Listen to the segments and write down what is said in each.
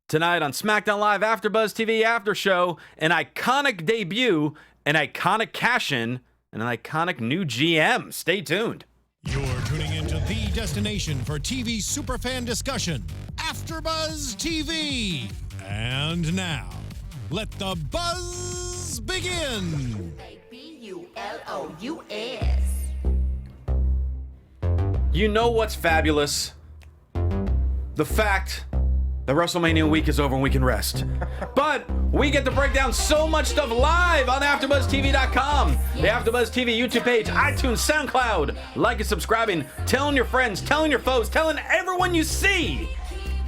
Tonight on SmackDown Live AfterBuzz TV After Show, an iconic debut, an iconic cash-in, and an iconic new GM. Stay tuned. You're tuning into the destination for TV superfan discussion, AfterBuzz TV. And now, let the buzz begin. B-U-L-O-U-S. You know what's fabulous? The fact that WrestleMania week is over and we can rest. But we get to break down so much stuff live on AfterBuzzTV.com, the AfterBuzz TV YouTube page, iTunes, SoundCloud. Like and subscribing, telling your friends, telling your foes, telling everyone you see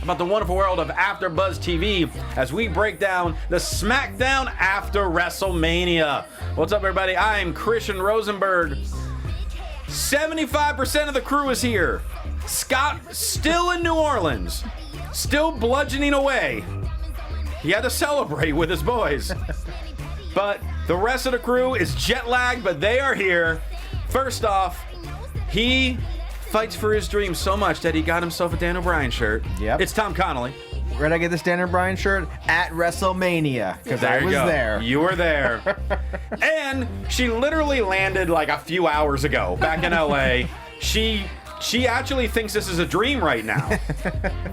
about the wonderful world of AfterBuzz TV as we break down the SmackDown after WrestleMania. What's up, everybody? I'm Christian Rosenberg. 75% of the crew is here. Scott still in New Orleans. Still bludgeoning away. He had to celebrate with his boys. But the rest of the crew is jet lagged, but they are here. First off, he fights for his dream so much that he got himself a Daniel Bryan shirt. Yep. It's Tom Connolly. Where'd I get this Daniel Bryan shirt? At WrestleMania, because I There you was go. there. You were there. And she literally landed like a few hours ago back in LA. She actually thinks this is a dream right now.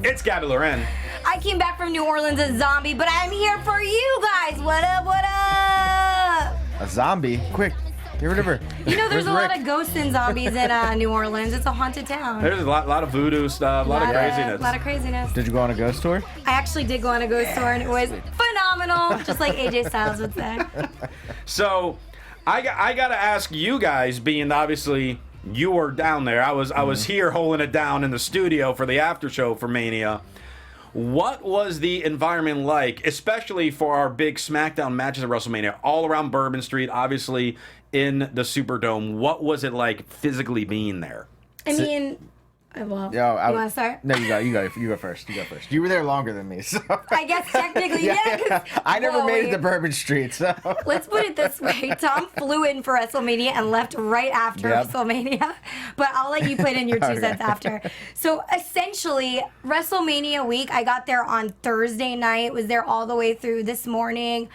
It's Gabby Loren. I came back from New Orleans a zombie, but I'm here for you guys. What up, what up? A zombie? Quick, get rid of her. You know, there's Where's a lot Rick? of ghosts and zombies in New Orleans. It's a haunted town. There's a lot of voodoo stuff, a lot of craziness. A lot of craziness. Did you go on a ghost tour? I actually did go on a ghost tour, and it was phenomenal, just like AJ Styles would say. So, I got to ask you guys, being obviously you were down there. I was here holding it down in the studio for the after show for Mania. What was the environment like, especially for our big SmackDown matches at WrestleMania, all around Bourbon Street, obviously in the Superdome? What was it like physically being there? I mean, well, Yo, you want to start? No, you go first. You go first. You were there longer than me, so. I guess technically, yeah. 'Cause- I never whoa, made it wait. to Bourbon Street, so. Let's put it this way. Tom flew in for WrestleMania and left right after Yep. WrestleMania. But I'll let you put in your 2 Okay. cents after. So essentially, WrestleMania week, I got there on Thursday night, was there all the way through this morning.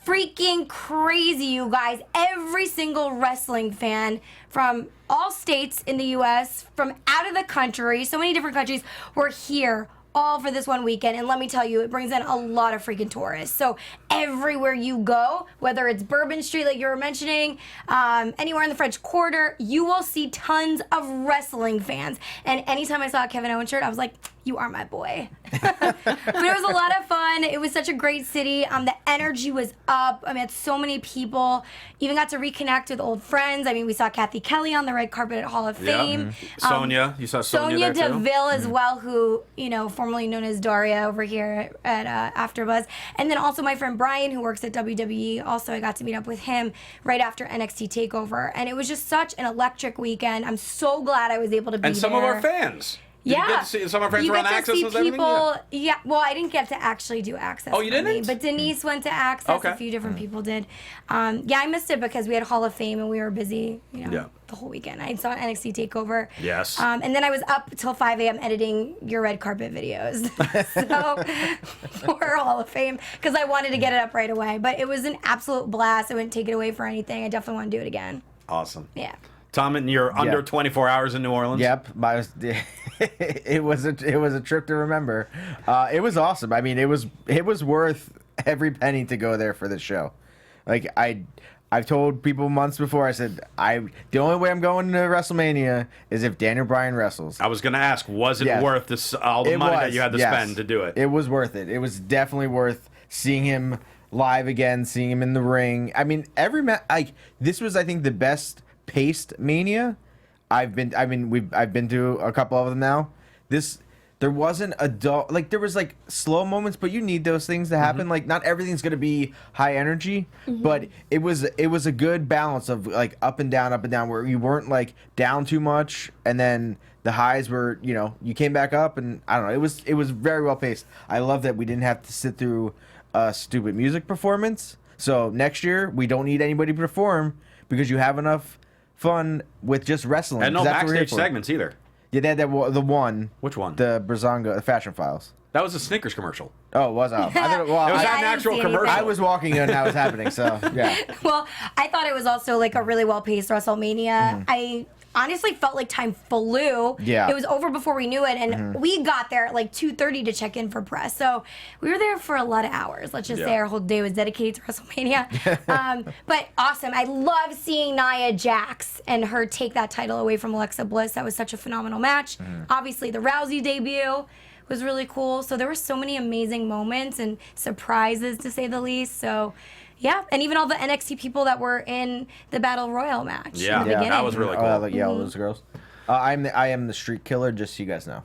Freaking crazy, you guys. Every single wrestling fan from all states in the U.S., from out of the country, so many different countries, were here all for this one weekend. And let me tell you, it brings in a lot of freaking tourists. So everywhere you go, whether it's Bourbon Street, like you were mentioning, anywhere in the French Quarter, you will see tons of wrestling fans. And anytime I saw a Kevin Owens shirt, I was like, you are my boy. But it was a lot of fun. It was such a great city. The energy was up. I met so many people. Even got to reconnect with old friends. I mean, we saw Kathy Kelly on the red carpet at Hall of Fame. Sonya, you saw Sonya there too? Deville as well, who, formerly known as Daria over here at AfterBuzz. And then also my friend Bryan, who works at WWE. Also, I got to meet up with him right after NXT TakeOver. And it was just such an electric weekend. I'm so glad I was able to be there. And some of our fans. Did you get to see some of our friends you were on get to Access see and everything? people. Yeah, well, I didn't get to actually do Access. Oh, you for me, didn't? but Denise went to Access. Okay. A few different people did. Yeah, I missed it because we had Hall of Fame and we were busy. The whole weekend. I saw NXT TakeOver. Yes. And then I was up till 5 a.m. editing your red carpet videos. So for Hall of Fame because I wanted to get it up right away. But it was an absolute blast. I wouldn't take it away for anything. I definitely want to do it again. Awesome. Yeah. Tom, and you're under 24 hours in New Orleans? Yep, it was a trip to remember. It was awesome. I mean, it was worth every penny to go there for the show. Like I've told people months before. I said the only way I'm going to WrestleMania is if Daniel Bryan wrestles. I was going to ask, was it worth this all the money that you had to spend to do it? It was worth it. It was definitely worth seeing him live again, seeing him in the ring. I mean, this was, I think, the best paced Mania I've been to a couple of them now. There wasn't there was like slow moments, but you need those things to happen. Like not everything's gonna be high energy, but it was a good balance of like up and down, where you weren't like down too much, and then the highs were, you came back up, and I don't know, it was very well paced. I love that we didn't have to sit through a stupid music performance. So next year we don't need anybody to perform because you have enough fun with just wrestling. And no That's what we're here backstage for. segments either. Yeah, they had the one. Which one? The Brazonga, the Fashion Files. That was a Snickers commercial. Oh, it was. Oh. I thought It was Yeah, that I didn't natural see commercial. anything. I was walking in and that was happening. So yeah. Well, I thought it was also like a really well-paced WrestleMania. I honestly felt like time flew. Yeah. It was over before we knew it, and we got there at like 2:30 to check in for press. So we were there for a lot of hours. Let's just say our whole day was dedicated to WrestleMania. But awesome. I love seeing Nia Jax and her take that title away from Alexa Bliss. That was such a phenomenal match. Obviously, the Rousey debut was really cool. So there were so many amazing moments and surprises, to say the least. So, yeah, and even all the NXT people that were in the Battle Royal match Yeah. in the Yeah, beginning. that was really cool. All those girls. I am the Streak Killer, just so you guys know.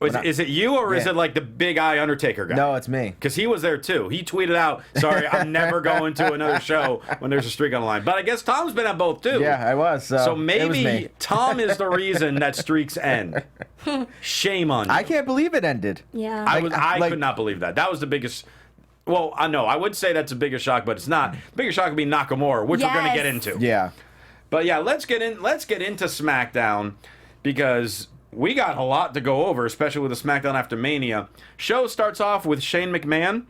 Is it you or is Yeah. it like the big eye Undertaker guy? No, it's me. Because he was there too. He tweeted out, "Sorry, I'm never going to another show when there's a streak on the line." But I guess Tom's been at both too. Yeah, I was. So it was maybe me. Tom is the reason that streaks end. Shame on you. I can't believe it ended. Yeah. I could not believe that. That was the biggest. Well, I know I would say that's the biggest shock, but it's not. The biggest shock would be Nakamura, which we're going to Yes. get into. Yeah. But yeah, let's get into SmackDown because we got a lot to go over, especially with the SmackDown After Mania. Show starts off with Shane McMahon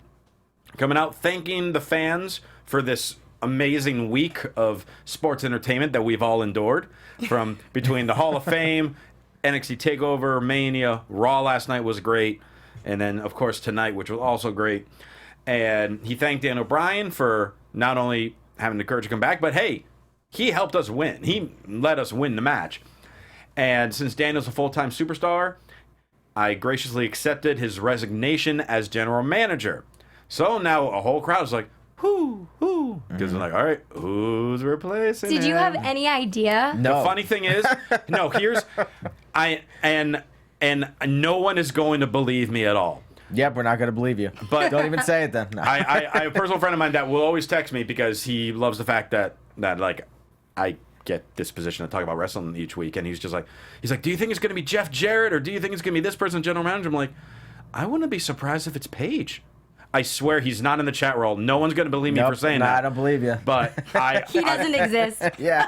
coming out thanking the fans for this amazing week of sports entertainment that we've all endured, from between the Hall of Fame, NXT TakeOver, Mania, Raw last night was great, and then of course tonight, which was also great. And he thanked Daniel Bryan for not only having the courage to come back, but hey, he helped us win. He let us win the match. And since Daniel's a full-time superstar, I graciously accepted his resignation as general manager. So now a whole crowd is like, whoo. Because they're like, all right, who's replacing Did you him? have any idea? No. The funny thing is, no, and no one is going to believe me at all. Yep, we're not gonna believe you. But Don't even say it then. No. I have a personal friend of mine that will always text me because he loves the fact that like I get this position to talk about wrestling each week, and he's like, do you think it's going to be Jeff Jarrett or do you think it's going to be this person general manager? I'm like, I wouldn't be surprised if it's Paige. I swear he's not in the chat roll. No one's going to believe me for saying that. I don't believe you. But He doesn't exist. Yeah.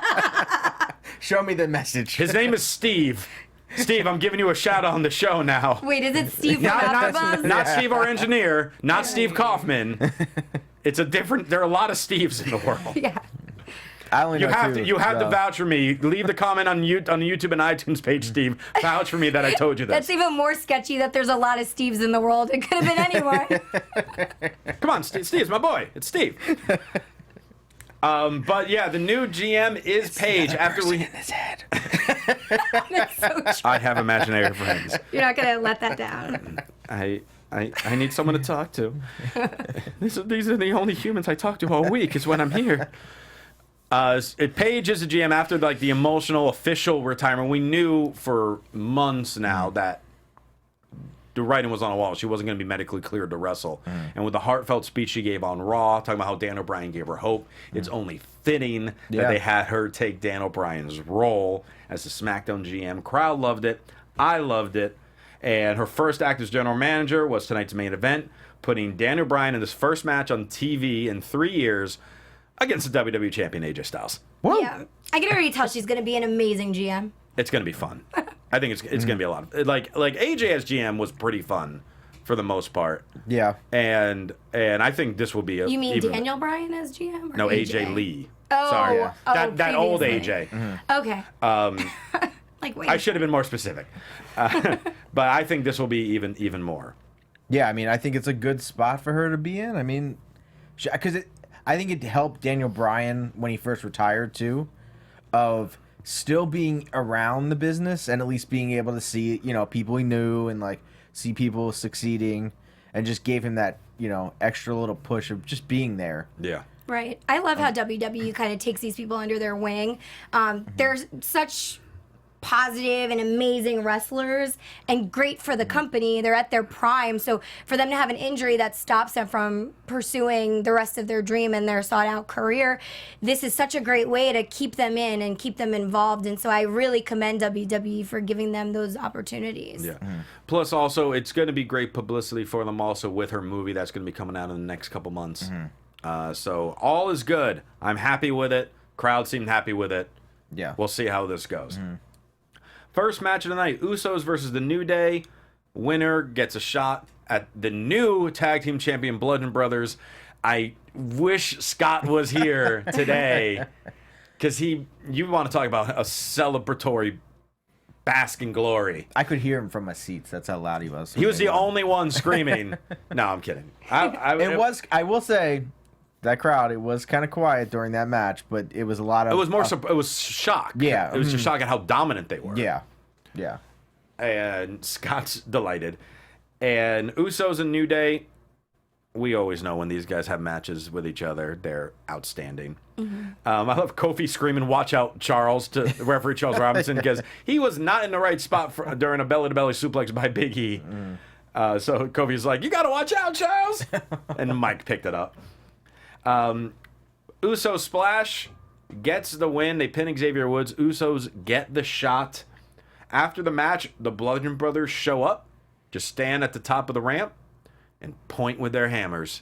Show me the message. his name is Steve. Steve, I'm giving you a shout out on the show now. Wait, is it Steve from Not AfterBuzz? Steve, our engineer, not Steve Kaufman. It's a different. There are a lot of Steves in the world. Yeah. I only You know have two, to. You have to so. vouch for me. Leave the comment on the YouTube and iTunes page, Steve. Vouch for me that I told you this. That's even more sketchy that there's a lot of Steves in the world. It could have been anyone. Come on, Steve's my boy. It's Steve. But yeah, the new GM is Paige. After we, That's so true. I have imaginary friends. You're not going to let that down. I need someone to talk to. These are the only humans I talk to all week. Is when I'm here. Paige is the GM after like the emotional official retirement. We knew for months now that the writing was on the wall. She wasn't going to be medically cleared to wrestle. And with the heartfelt speech she gave on Raw, talking about how Dan O'Brien gave her hope, it's only fitting that they had her take Dan O'Brien's role as the SmackDown GM. Crowd loved it. I loved it. And her first act as general manager was tonight's main event, putting Dan O'Brien in his first match on TV in 3 years against the WWE champion AJ Styles. Yeah. I can already tell she's going to be an amazing GM. It's going to be fun. I think it's going to be a lot of like AJ as GM was pretty fun for the most part. Yeah. And I think this will be a You mean even, Daniel Bryan as GM? Or No, AJ Lee. Oh, Sorry. oh, that old previously. AJ. Okay. Like, wait. I should have been more specific. But I think this will be even more. Yeah, I mean, I think it's a good spot for her to be in. I mean, because I think it helped Daniel Bryan when he first retired too, of still being around the business and at least being able to see, people he knew and like see people succeeding, and just gave him that, extra little push of just being there. Yeah. Right. I love how WWE kind of takes these people under their wing. They're such positive and amazing wrestlers and great for the company. They're at their prime. So for them to have an injury that stops them from pursuing the rest of their dream and their sought out career, this is such a great way to keep them in and keep them involved. And so I really commend WWE for giving them those opportunities. Yeah. Plus, also, it's going to be great publicity for them also with her movie that's going to be coming out in the next couple months. So all is good. I'm happy with it. Crowd seemed happy with it. Yeah. We'll see how this goes. First match of the night, Usos versus The New Day. Winner gets a shot at the new tag team champion Bludgeon Brothers. I wish Scott was here today because you want to talk about a celebratory bask in glory. I could hear him from my seats. That's how loud he was. He was the only one screaming. No, I'm kidding. I will say, that crowd, it was kind of quiet during that match, but it was a lot of... It was more... it was shock. Yeah. It was just shock at how dominant they were. Yeah. Yeah. And Scott's delighted. And Usos and New Day, we always know when these guys have matches with each other, they're outstanding. I love Kofi screaming, "Watch out, Charles," to referee Charles Robinson, because he was not in the right spot during a belly-to-belly suplex by Big E. So Kofi's like, "You got to watch out, Charles!" And Mike picked it up. Uso splash gets the win. They pin Xavier Woods. Usos get the shot. After the match, the Bludgeon Brothers show up, just stand at the top of the ramp, and point with their hammers.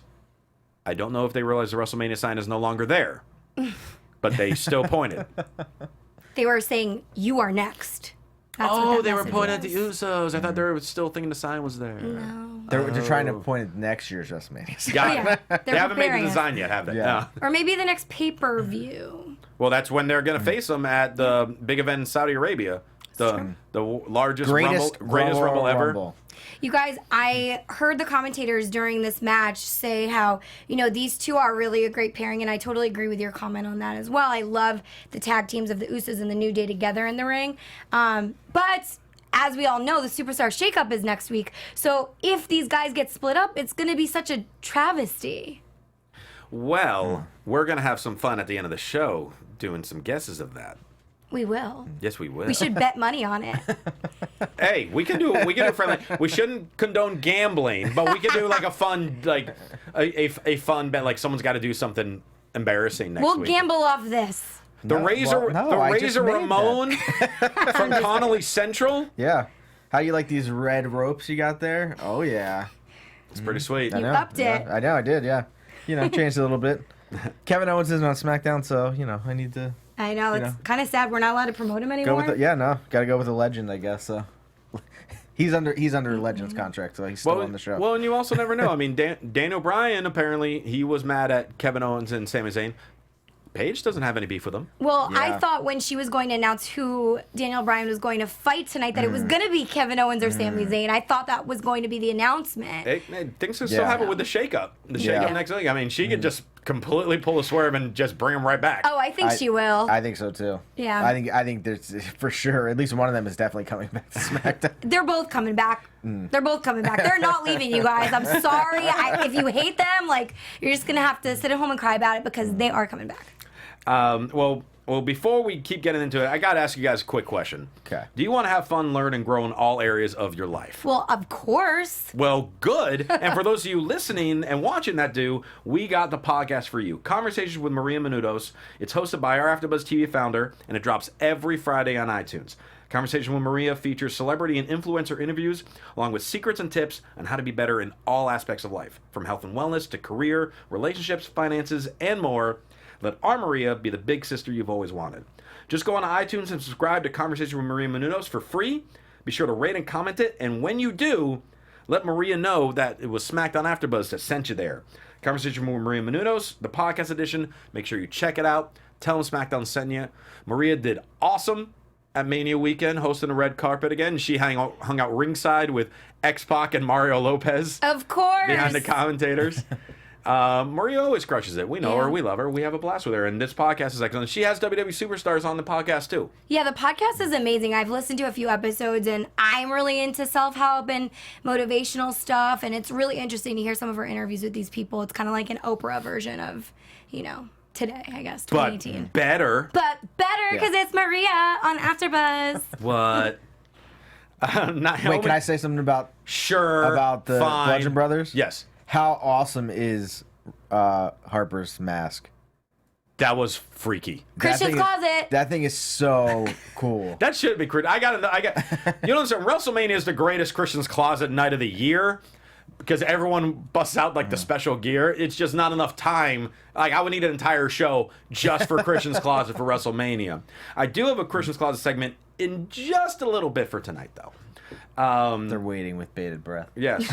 I don't know if they realize the WrestleMania sign is no longer there, but they still pointed. They were saying, "You are next." That's what that they were message pointing at the was. Usos. I thought they were still thinking the sign was there. No. They're trying to point at next year's WrestleMania. Got it. Yeah, They haven't made the preparing us. design yet, have they? Yeah. No. Or maybe the next pay-per-view. Well, that's when they're going to face them at the big event in Saudi Arabia. The largest Greatest Rumble ever. Rumble. You guys, I heard the commentators during this match say how, these two are really a great pairing, and I totally agree with your comment on that as well. I love the tag teams of the Usos and the New Day together in the ring. But as we all know, the Superstar Shakeup is next week. So if these guys get split up, it's going to be such a travesty. Well, we're going to have some fun at the end of the show doing some guesses of that. We will. Yes, we will. We should bet money on it. Hey, we can do friendly. We shouldn't condone gambling, but we can do like a fun, like a fun bet. Like someone's got to do something embarrassing next We'll week. gamble off this. The Razor Ramon from Connolly Central. Yeah. How you like these red ropes you got there? Oh, yeah. It's pretty sweet. You upped it. Yeah, I know, I did, yeah. Changed it a little bit. Kevin Owens isn't on SmackDown, so, I need to... I know, it's kind of sad we're not allowed to promote him anymore. Gotta go with a legend, I guess. So he's under a Legends contract, so he's still on the show. Well, and you also never know. I mean, Daniel Bryan, apparently he was mad at Kevin Owens and Sami Zayn. Paige doesn't have any beef with him. Well, Yeah. I thought when she was going to announce who Daniel Bryan was going to fight tonight that it was going to be Kevin Owens or Sami Zayn. I thought that was going to be the announcement. Things could still happen with the shakeup. The shakeup next week. I mean, she could just completely pull a swerve and just bring him right back. Oh, I think she will. I think so too. Yeah. I think there's for sure at least one of them is definitely coming back to SmackDown. They're both coming back. They're both coming back. They're not leaving, you guys. I'm sorry. If you hate them, you're just going to have to sit at home and cry about it because they are coming back. Well, before we keep getting into it, I got to ask you guys a quick question. Okay. Do you want to have fun, learn, and grow in all areas of your life? Well, of course. Well, good. And for those of you listening and watching that we got the podcast for you. Conversations with Maria Menounos. It's hosted by our AfterBuzz TV founder, and it drops every Friday on iTunes. Conversation with Maria features celebrity and influencer interviews, along with secrets and tips on how to be better in all aspects of life, from health and wellness to career, relationships, finances, and more. Let our Maria be the big sister you've always wanted. Just go on to iTunes and subscribe to Conversation with Maria Menounos for free. Be sure to rate and comment it, and when you do, let Maria know that it was SmackDown AfterBuzz that sent you there. Conversation with Maria Menounos, the podcast edition. Make sure you check it out. Tell them SmackDown sent you. Maria did awesome at Mania weekend, hosting the red carpet again. She hung out ringside with X-Pac and Mario Lopez. Of course. Behind the commentators. Maria always crushes it. We know her. We love her. We have a blast with her. And this podcast is excellent. She has WWE Superstars on the podcast, too. Yeah, the podcast is amazing. I've listened to a few episodes, and I'm really into self-help and motivational stuff, and it's really interesting to hear some of her interviews with these people. It's kind of like an Oprah version of, today, I guess, 2018. But better. But better, because it's Maria on AfterBuzz. What? Wait, can I say something about the Bludgeon Brothers? Yes. How awesome is Harper's mask? That was freaky. Christian's Closet. That thing is so cool. That should be crazy. WrestleMania is the greatest Christian's Closet night of the year. because everyone busts out like the special gear. It's just not enough time. Like I would need an entire show just for Christian's Closet for WrestleMania. I do have a Christian's Closet segment in just a little bit for tonight, though. They're waiting with bated breath. Yes,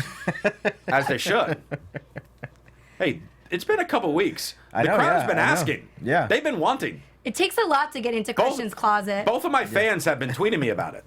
as they should. Hey, it's been a couple weeks. The know, crowd's yeah, been I know. asking. Yeah. They've been wanting. It takes a lot to get into Christian's closet. Both of my fans have been tweeting me about it.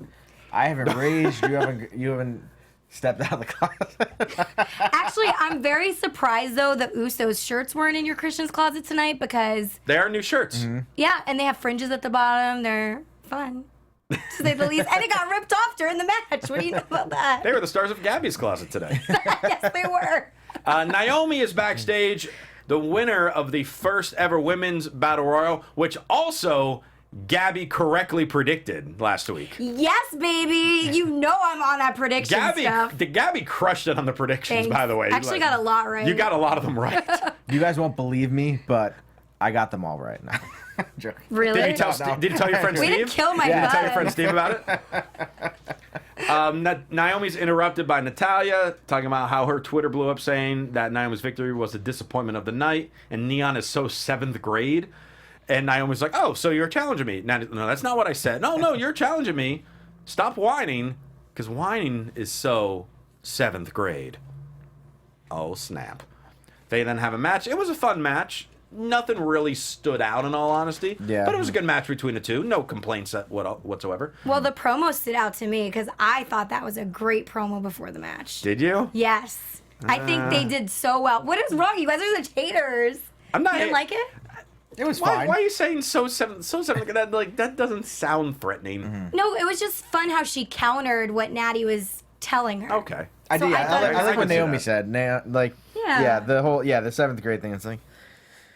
I haven't raged. You haven't stepped out of the closet. Actually, I'm very surprised though the Usos shirts weren't in your Christian's closet tonight because They are new shirts. yeah, and they have fringes at the bottom. They're fun, to say the least. And it got ripped off during the match. What do you know about that? They were the stars of Gabby's Closet today. Yes, they were. Naomi is backstage, the winner of the first ever women's battle royal, which also Gabby correctly predicted last week. Yes, baby. You know I'm on that prediction stuff. Gabby crushed it on the predictions, Thanks. by the way. Actually got a lot right. You got a lot of them right. You guys won't believe me, but I got them all right now. Joking. Really? Did you tell your friend Way Steve? to kill my Did you bud. tell your friend Steve about it? Naomi's interrupted by Natalya, talking about how her Twitter blew up, saying that Naomi's victory was the disappointment of the night, and Neon is so 7th grade. And Naomi's like, oh, so you're challenging me. No, that's not what I said. No, you're challenging me. Stop whining, because whining is so 7th grade. Oh, snap. They then have a match. It was a fun match. Nothing really stood out, in all honesty. Yeah. But it was a good match between the two. No complaints whatsoever. Well, the promo stood out to me because I thought that was a great promo before the match. Did you? Yes. I think they did so well. What is wrong? You guys are such haters. I'm not. You didn't like it? It was Why fine. are you saying so 7th? That like that doesn't sound threatening. Mm-hmm. No, it was just fun how she countered what Natty was telling her. Okay. I So do. I thought it I was like fun. what Naomi said. Yeah. The 7th grade thing. It's like,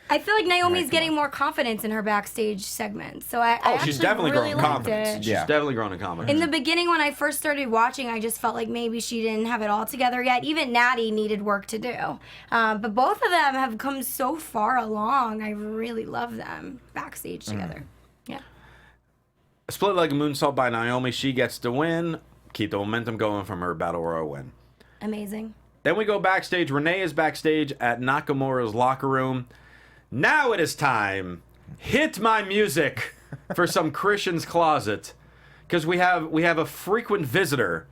I feel like Naomi's come getting more confidence in her backstage segments. So I Oh, actually she's definitely really growing liked confidence. it. She's Yeah. definitely growing in confidence. In the beginning, when I first started watching, I just felt like maybe she didn't have it all together yet. Even Natty needed work to do. But both of them have come so far along. I really love them backstage together. Yeah. Split leg moonsault by Naomi. She gets the win. Keep the momentum going from her Battle Royal win. Amazing. Then we go backstage. Renee is backstage at Nakamura's locker room. Now it is time. Hit my music for some Christian's Closet. Because we have a frequent visitor.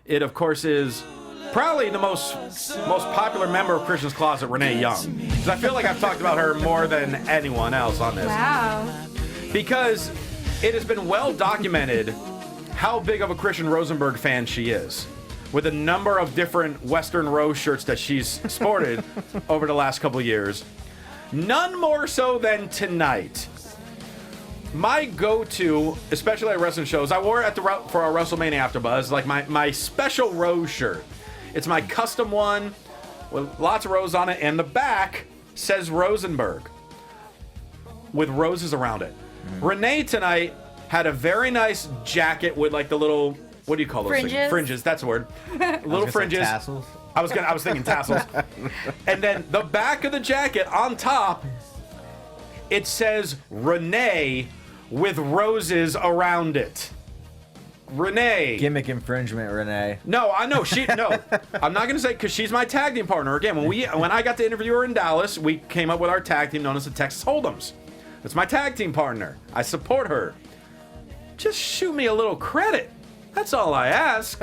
It, of course, is probably the most popular member of Christian's Closet, Renee Young. Because I feel like I've talked about her more than anyone else on this. Wow. Because it has been well documented how big of a Christian Rosenberg fan she is, with a number of different Western Rose shirts that she's sported over the last couple of years. None more so than tonight. My go-to, especially at wrestling shows, I wore it for our WrestleMania AfterBuzz, like my special Rose shirt. It's my custom one with lots of rose on it, and the back says Rosenberg with roses around it. Renee tonight had a very nice jacket with like the little, what do you call those things? Fringes? Fringes, that's the word. Little fringes. Tassels. I was thinking tassels. And then the back of the jacket on top, it says Renee with roses around it. Renee. Gimmick infringement, Renee. No, I know no. I'm not gonna say because she's my tag team partner. Again, when I got to interview her in Dallas, we came up with our tag team known as the Texas Hold'ems. It's my tag team partner. I support her. Just shoot me a little credit. That's all I ask.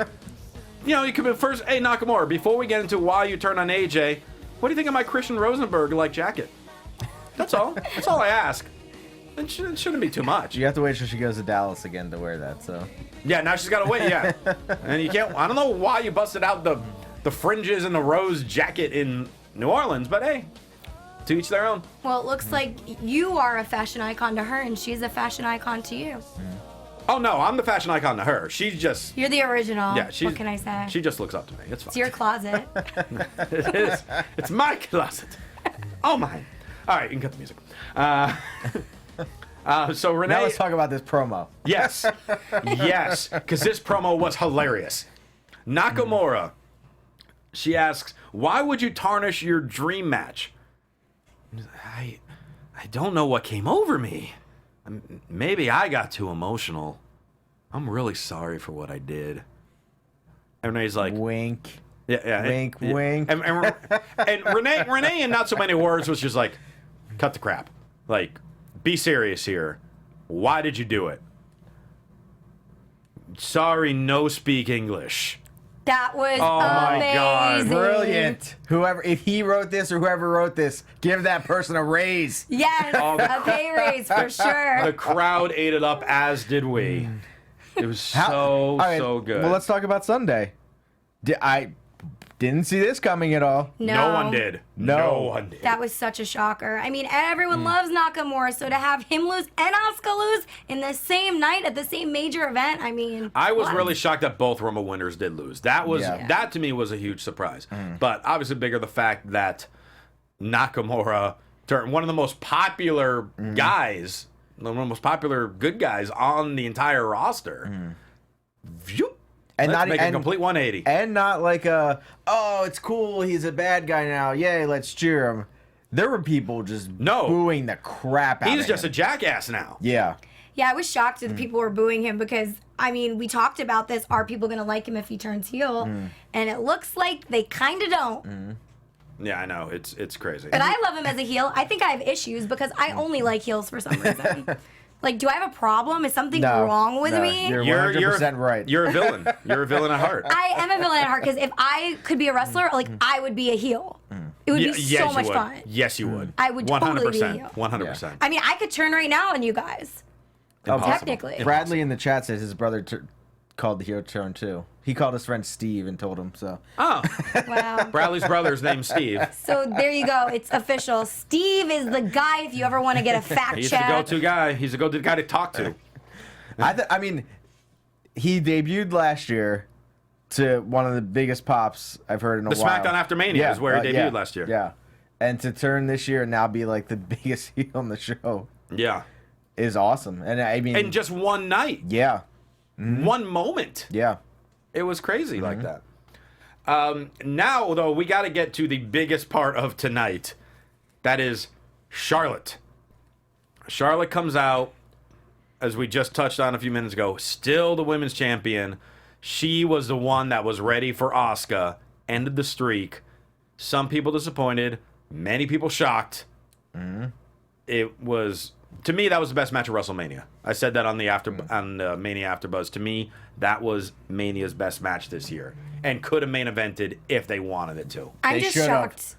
You know, you could be first. Hey, Nakamura. Before we get into why you turned on AJ, what do you think of my Christian Rosenberg like jacket? That's all. That's all I ask. It shouldn't be too much. You have to wait till she goes to Dallas again to wear that. So. Yeah, now she's got to wait. Yeah, and you can't. I don't know why you busted out the fringes and the rose jacket in New Orleans, but hey, to each their own. Well, it looks like you are a fashion icon to her, and she's a fashion icon to you. Oh no, I'm the fashion icon to her. She's just. You're the original. Yeah, What can I say? She just looks up to me. It's fine. It's your closet. It is. It's my closet. Oh mine. All right, you can cut the music. So Renee. Now let's talk about this promo. Yes. Yes. Because this promo was hilarious. Nakamura, she asks, why would you tarnish your dream match? I don't know what came over me. Maybe I got too emotional. I'm really sorry for what I did. And Renee's like, Wink. Yeah. Wink, wink. And Renee, in not so many words, was just like, cut the crap. Like, be serious here. Why did you do it? Sorry, no speak English. That was my God. amazing. Brilliant. If he wrote this or whoever wrote this, give that person a raise. Yes, a pay raise for sure. The crowd ate it up, as did we. It was so good. Well, let's talk about Sunday. I didn't see this coming at all. No one did. No one did. That was such a shocker. I mean, everyone loves Nakamura, so to have him lose and Asuka lose in the same night at the same major event, I mean, I was what? really shocked that both Rumble winners did lose. That to me was a huge surprise. But obviously bigger the fact that Nakamura turned one of the most popular guys, one of the most popular good guys on the entire roster. Phew. And let's make a complete 180. And not like it's cool, he's a bad guy now. Yay, let's cheer him. There were people just booing the crap out of him. He's just a jackass now. Yeah. Yeah, I was shocked that the people were booing him because, I mean, we talked about this. Are people going to like him if he turns heel? And it looks like they kind of don't. Yeah, I know. It's crazy. But I love him as a heel. I think I have issues because I only like heels for some reason. Like, do I have a problem? Is something wrong with me? You're 100% right. You're a villain. You're a villain at heart. I am a villain at heart because if I could be a wrestler, like, I would be a heel. It would be so much fun. Yes, you would. I would totally be a heel. 100%. I mean, I could turn right now on you guys. Impossible. Technically. Bradley in the chat says his brother called the heel turn too. He called his friend Steve and told him so. Oh. Wow. Bradley's brother's name's Steve. So there you go. It's official. Steve is the guy if you ever want to get a fact He's check. the go-to guy. He's the go-to guy to talk to. I mean, he debuted last year to one of the biggest pops I've heard in a while. The SmackDown After Mania is where he debuted last year. Yeah. And to turn this year and now be like the biggest heel on the show Yeah. is awesome. And I mean, In just one night. yeah. One moment. Yeah. It was crazy like that. Now, though, we got to get to the biggest part of tonight. That is Charlotte. Charlotte comes out, as we just touched on a few minutes ago, still the women's champion. She was the one that was ready for Asuka, ended the streak. Some people disappointed, many people shocked. It was, to me, that was the best match of WrestleMania. I said that on the Mania AfterBuzz. To me, that was Mania's best match this year, and could have main evented if they wanted it to. I'm They just should have. shocked.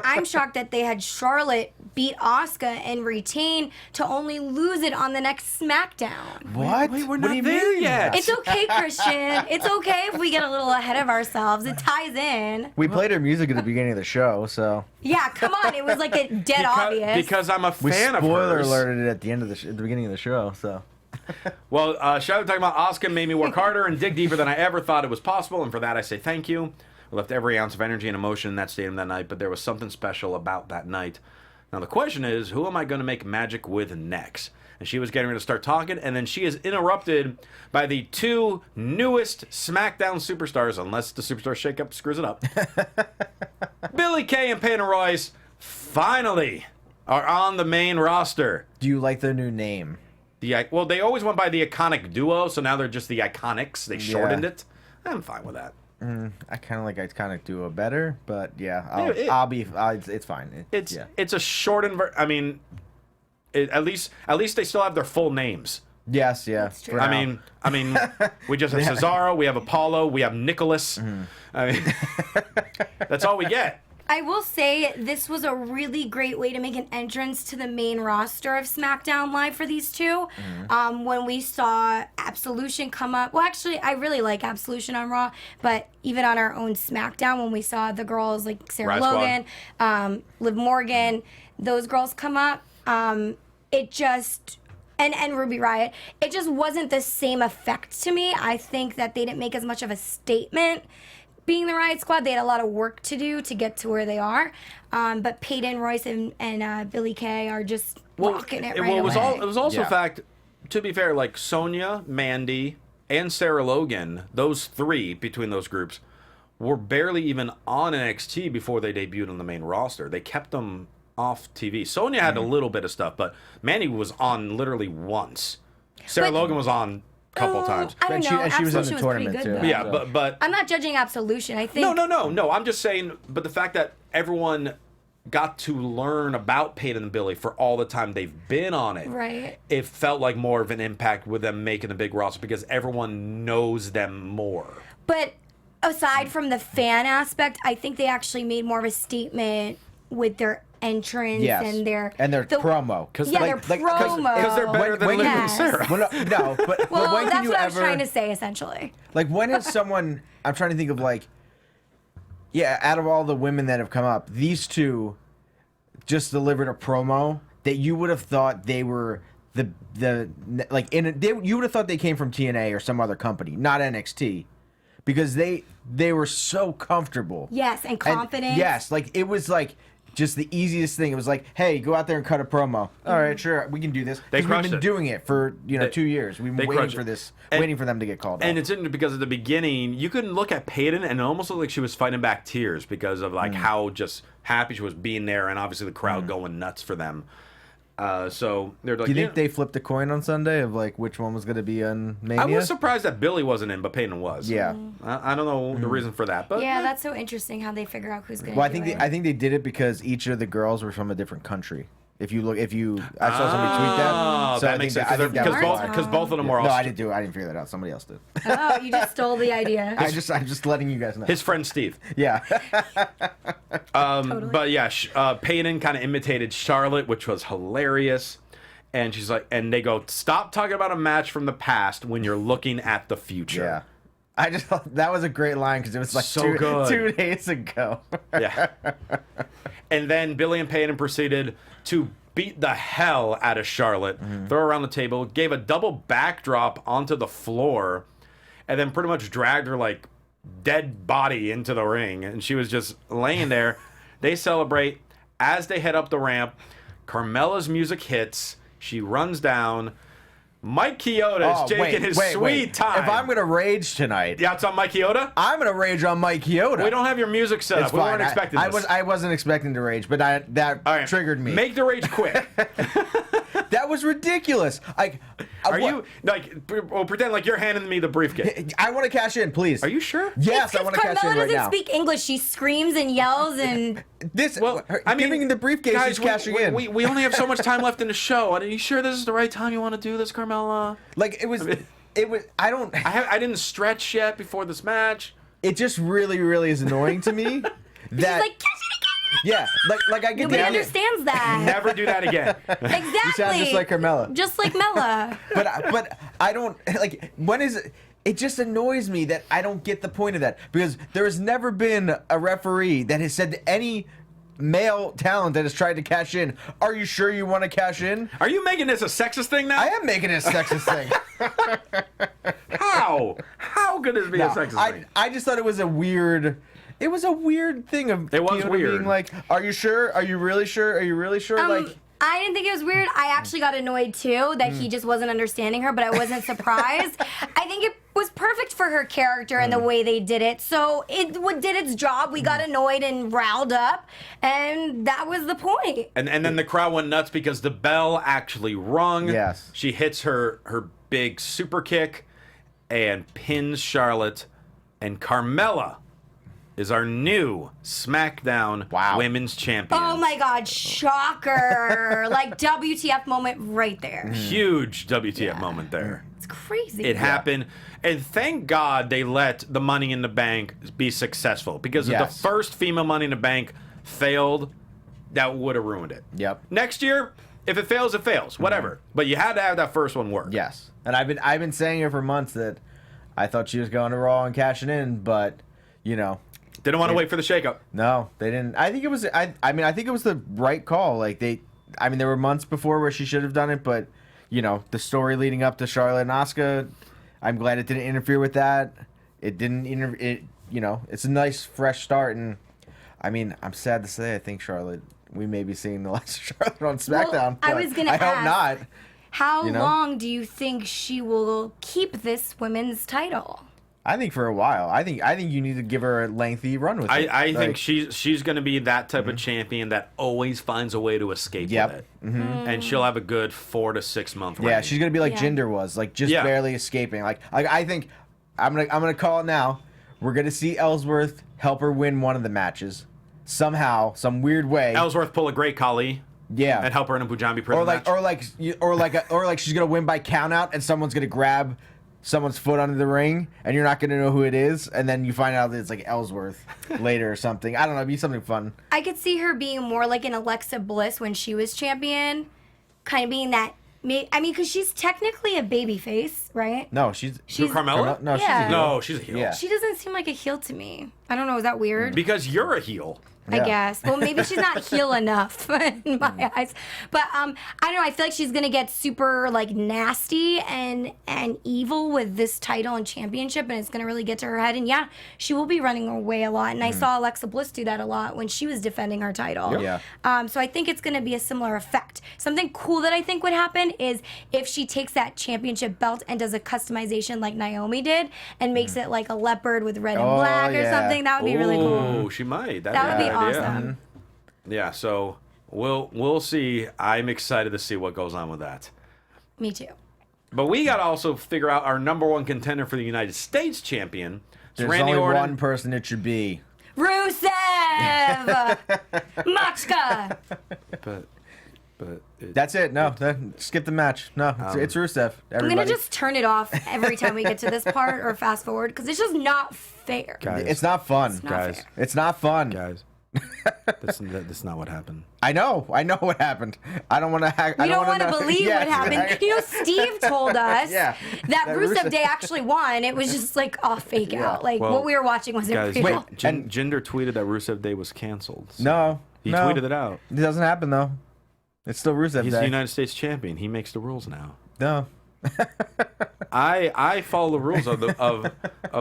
I'm shocked that they had Charlotte beat Asuka and retain to only lose it on the next SmackDown. What? Wait, we're What not do you there mean? yet. It's okay, Christian. It's okay if we get a little ahead of ourselves. It ties in. We played her music at the beginning of the show, so Yeah, come on. It was like a dead obvious. Because I'm a we fan of spoiler hers. alerted it at the end of at the beginning of the show. So Well, Charlotte talking about Asuka made me work harder and dig deeper than I ever thought it was possible, and for that I say thank you. I left every ounce of energy and emotion in that stadium that night, but there was something special about that night. Now the question is, who am I going to make magic with next? And she was getting ready to start talking, and then she is interrupted by the two newest SmackDown superstars, unless the superstar shakeup screws it up. Billie Kay and Peyton Royce finally are on the main roster. do you like their new name? Well, they always went by the Iconic Duo, so now they're just the Iconics. They shortened it. I'm fine with that. I kind of like Iconic Duo better, but yeah, it's fine. It's a shortened. I mean, at least they still have their full names. Yes, yeah. That's true. for I now. mean, we just have Cesaro, we have Apollo, we have Nicholas. I mean, that's all we get. I will say this was a really great way to make an entrance to the main roster of SmackDown Live for these two. When we saw Absolution come up, well, actually, I really like Absolution on Raw, but even on our own SmackDown, when we saw the girls like Sarah Riot Logan, Liv Morgan, those girls come up, it just. And Ruby Riot, it just wasn't the same effect to me. I think that they didn't make as much of a statement being the Riot Squad. They had a lot of work to do to get to where they are. But Peyton, Royce, and Billie Kay are just rocking it right It was away. also Yeah. a fact, to be fair, like Sonya, Mandy, and Sarah Logan, those three between those groups, were barely even on NXT before they debuted on the main roster. They kept them off TV. Sonya had a little bit of stuff, but Mandy was on literally once. Sarah But- Logan was on couple times. I don't And know. she was in the Absolution tournament, pretty too. good, though. Yeah, but I'm not judging Absolution. I think no. I'm just saying, but the fact that everyone got to learn about Peyton and Billy for all the time they've been on it. Right. It felt like more of an impact with them making the big roster because everyone knows them more. But aside from the fan aspect, I think they actually made more of a statement with their entrance Yes. and their promo. their promo. Because they're better than when Liv and Yes. Sarah. Well, no, but Well, when can that's you what ever? I was trying to say, essentially. Like, when is someone? I'm trying to think of like, yeah, out of all the women that have come up, these two just delivered a promo that you would have thought they were you would have thought they came from TNA or some other company, not NXT, because they were so comfortable. Yes, and confident. Yes, like it was like just the easiest thing. It was like, hey, go out there and cut a promo. All right, sure, we can do this. They 'Cause we've crushed been it. doing it for 2 years. We've they been waiting crushed for it. this, And- waiting for them to get called And up. it's interesting because at the beginning, you couldn't look at Peyton and it almost looked like she was fighting back tears because of like how just happy she was being there and obviously the crowd going nuts for them. So they're like, Do you think "Yeah." they flipped a coin on Sunday of like which one was going to be on Mania? I was surprised that Billy wasn't in, but Peyton was. Yeah. I don't know the reason for that, but Yeah, that's so interesting how they figure out who's going to Well, do it. I think they did it because each of the girls were from a different country. I saw somebody tweet that. Oh, So that I makes think sense that was because why. both of them were No, I Austrian. didn't do it. I didn't figure that out. Somebody else did. Oh, you just stole the idea. I'm just letting you guys know. His friend Steve. Yeah. Totally. But yeah, Peyton kind of imitated Charlotte, which was hilarious. And she's like, and they go, stop talking about a match from the past when you're looking at the future. Yeah. I just thought that was a great line because it was like So good. 2 days ago. Yeah. And then Billy and Peyton proceeded to beat the hell out of Charlotte, throw her around the table, gave a double backdrop onto the floor, and then pretty much dragged her like dead body into the ring. And she was just laying there. They celebrate. As they head up the ramp, Carmella's music hits. She runs down. Mike Chioda is taking his sweet time. If I'm going to rage tonight, Yeah, it's on Mike Chioda? I'm going to rage on Mike Chioda. We don't have your music set It's up. We fine. weren't expecting this. I wasn't expecting to rage, but that All right, triggered me. Make the rage quick. That was ridiculous. Like, Are you like? Well, pretend like you're handing me the briefcase. I want to cash in, please. Are you sure? Yes, I Because want to cash Carmella in right doesn't now. speak English. She screams and yells and This, Well, I mean, giving the briefcase guys, is cashing we, in. We only have so much time left in the show. Are you sure this is the right time you want to do this, Carmella? Like it was. I don't. I didn't stretch yet before this match. It just really, really is annoying to me. That she's like, catch it yeah, like I get again. Nobody the understands that. Never do that again. Exactly. You sound just like Carmella. Just like Mella. But I don't like when is it? It just annoys me that I don't get the point of that because there has never been a referee that has said to any male talent that has tried to cash in, "Are you sure you want to cash in?" Are you making this a sexist thing now? I am making it a sexist thing. How? How could this be a sexist thing? I just thought it was a weird. It was a weird thing of It was Chioda weird. being like, "Are you sure? Are you really sure? Are you really sure?" Like. I didn't think it was weird. I actually got annoyed too that he just wasn't understanding her, but I wasn't surprised. I think it was perfect for her character and the way they did it. So it did its job. We got annoyed and riled up, and that was the point. And then the crowd went nuts because the bell actually rung. Yes. She hits her big super kick and pins Charlotte. And Carmella is our new SmackDown Women's Champion. Oh my God, shocker. Like WTF moment right there. Huge WTF moment there. It's crazy. It happened. And thank God they let the Money in the Bank be successful. Because if Yes. the first female Money in the Bank failed, that would have ruined it. Yep. Next year, if it fails, it fails. Whatever. But you had to have that first one work. Yes, and I've been saying it for months that I thought she was going to Raw and cashing in, but Didn't want to wait for the shakeup. no, they didn't. I think it was. I mean, I think it was the right call. Like there were months before where she should have done it, but the story leading up to Charlotte and Asuka, I'm glad it didn't interfere with that. It didn't it's a nice fresh start, and I mean, I'm sad to say, I think Charlotte, we may be seeing the last of Charlotte on SmackDown. I but was gonna I hope ask, not. How You know? long do you think she will keep this women's title? I think for a while. I think you need to give her a lengthy run with it. I think she's going to be that type of champion that always finds a way to escape with it. And she'll have a good 4 to 6 month reign. Yeah, she's going to be like Jinder was, like just barely escaping. Like I think I'm gonna call it now. We're going to see Ellsworth help her win one of the matches somehow, some weird way. Ellsworth pull a great Khali. Yeah, and help her in a Punjabi prison match. Or like she's gonna win by count out, and someone's gonna grab someone's foot under the ring, and you're not gonna know who it is, and then you find out that it's like Ellsworth later or something. I don't know, it'd be something fun. I could see her being more like an Alexa Bliss when she was champion, kind of being that. I mean, because she's technically a baby face, right? No, she's Carmella. No, Yeah. She's a heel. Yeah. She doesn't seem like a heel to me. I don't know. Is that weird? Because you're a heel. I guess. Well, maybe she's not heel enough in my eyes. But I don't know. I feel like she's gonna get super like nasty and evil with this title and championship, and it's gonna really get to her head. And yeah, she will be running away a lot. And I saw Alexa Bliss do that a lot when she was defending her title. Yeah. So I think it's gonna be a similar effect. Something cool that I think would happen is if she takes that championship belt and does a customization like Naomi did and makes it like a leopard with red and black or something. That would be really cool. Oh, she might. That would be idea. awesome. Yeah, so we'll see. I'm excited to see what goes on with that. Me too. But we got to also figure out our number one contender for the United States champion. It's There's Randy only Orton. one person it should be. Rusev! Machka! But That's it. No, skip the match. No, it's Rusev. I'm going to just turn it off every time we get to this part or fast forward because it's just not fair. Guys, It's not fun. It's not guys, fair. It's not fun. guys. That's not what happened. I know what happened. I don't want to. We don't want to believe Yeah, what happened. exactly. You know, Steve told us Yeah. that That Rusev Rusev- Day actually won. It was just like a fake out. Like Well, what we were watching wasn't Guys, real. Jinder tweeted that Rusev Day was canceled. No, He no. tweeted it out. It doesn't happen though. It's still Rusev He's Day. the United States champion. He makes the rules now. No. I follow the rules of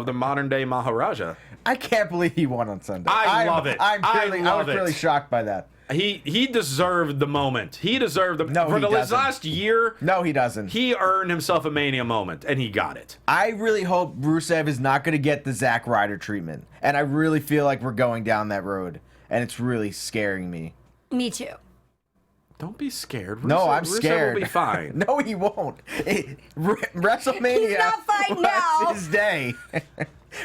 the modern day Maharaja. I can't believe he won on Sunday. I love it. I love was it. really shocked by that. He deserved the moment. He deserved the No, for he the doesn't. last year. No, he doesn't. He earned himself a Mania moment, and he got it. I really hope Rusev is not going to get the Zack Ryder treatment, and I really feel like we're going down that road, and it's really scaring me. Me too. Don't be scared. No, I'm Rusev scared. will be fine. No, he won't. WrestleMania He's not fine was now. his day.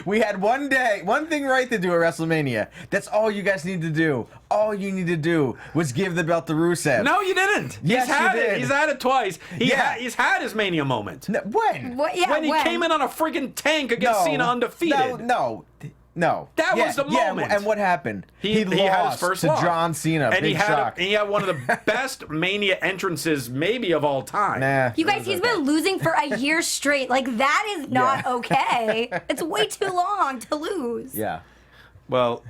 We had one thing right to do at WrestleMania. That's all you guys need to do. All you need to do was give the belt to Rusev. No, you didn't. Yes, he's had you it. did. He's had it twice. Yeah. He's had his Mania moment. No, when? What? Yeah. When he came in on a freaking tank against Cena undefeated. No. That was the moment. And what happened? He had his lost first to loss. John Cena. And Big shock. he had one of the best Mania entrances maybe of all time. Nah. You guys, he's been losing for a year straight. Like that is not okay. It's way too long to lose. Yeah. Well,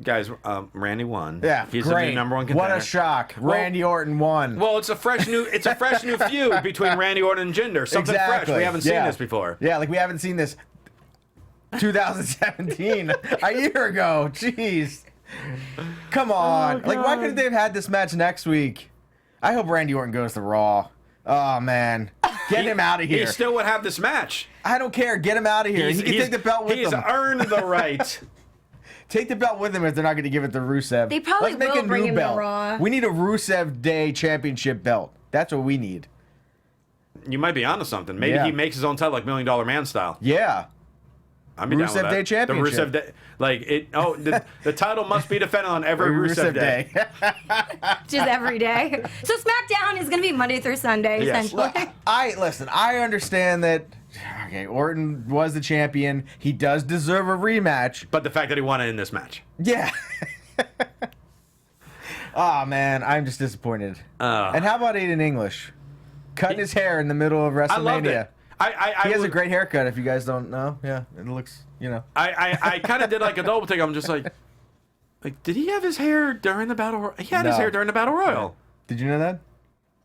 guys, Randy won. Yeah. He's great. the new number one contender. What a shock. Randy Orton won. Well, it's a fresh new feud between Randy Orton and Jinder. Something fresh. We haven't seen this before. Yeah, like we haven't seen this 2017, a year ago. Jeez. Come on. Like, why couldn't they have had this match next week? I hope Randy Orton goes to Raw. Oh, man. Get him out of here. He still would have this match. I don't care. Get him out of here. He can take the belt with He's him. earned the right. Take the belt with him if they're not going to give it to Rusev. They probably Let's make will a bring new him to belt. Raw. We need a Rusev Day Championship belt. That's what we need. You might be onto something. Maybe Yeah. he makes his own title like $1 Million Man style. Yeah. I'm down with Rusev that. Day Championship. The Rusev Day, like it. Oh, the title must be defended on every Rusev Day. Just every day. So SmackDown is going to be Monday through Sunday, Yes. essentially. Listen, I understand that. Okay, Orton was the champion. He does deserve a rematch. But the fact that he won it in this match. Yeah. Oh man, I'm just disappointed. And how about Aiden English? Cutting his hair in the middle of WrestleMania. I loved it. He has a great haircut. If you guys don't know, yeah, it looks, I kind of did like a double take. I'm just like, did he have his hair during the battle? He had his No. hair during the battle royal. Did you know that?